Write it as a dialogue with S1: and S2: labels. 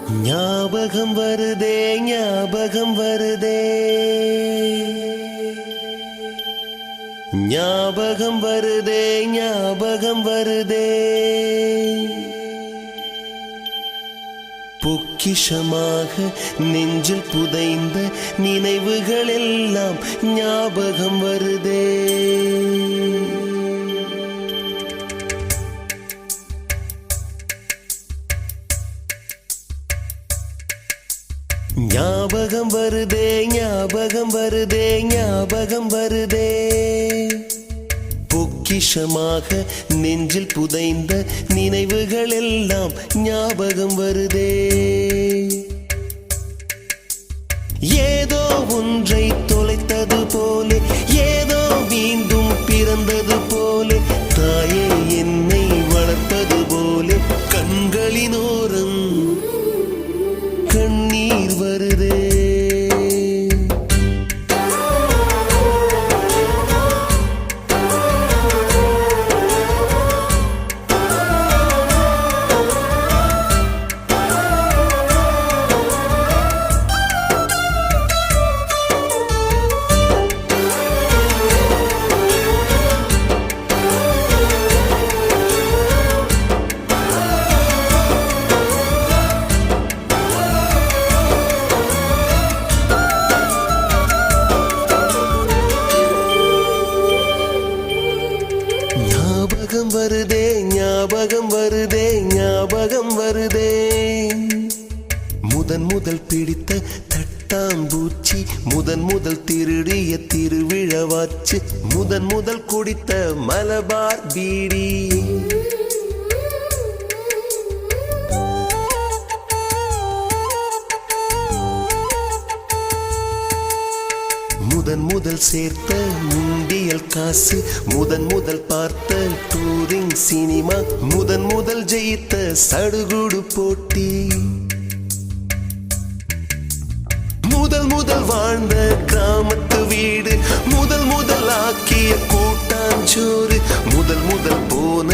S1: ஞாபகம் வருதே ஞாபகம் வருதே ஞாபகம் வருதே ஞாபகம் வருதே பொக்கிஷமாக நெஞ்சில் புதைந்த நினைவுகள் எல்லாம் ஞாபகம் வருதே. ஞாபகம் வருதே ஞாபகம் வருதே ஞாபகம் வருதே பொக்கிஷமாக நெஞ்சில் புதைந்த நினைவுகள் எல்லாம் ஞாபகம் வருதே. ஏதோ ஒன்றை தொலைத்தது போலே ஏதோ மீண்டும் பிறந்தது போலே தாயே என்னை வளர்ப்பது போலே கண்களினோரம் கண்ணீர் வருதே. ஞாபகம் வருதே ஞாபகம் வருதே ஞாபகம் வருதே முதல் பிடித்த தட்டாம்பூச்சி முதல் திருடிய திருவிழவாச்சு முதல் குடித்த மலபார் பீடி முதல் சேர்த்த முண்டியல் காசு முதல் பார்த்த டூரிங் சினிமா முதல் ஜெயித்த சடுகுடு போட்டி முதல் வாழ்ந்த கிராமத்து வீடு முதல் ஆக்கிய கூட்டாஞ்சோறு முதல் போன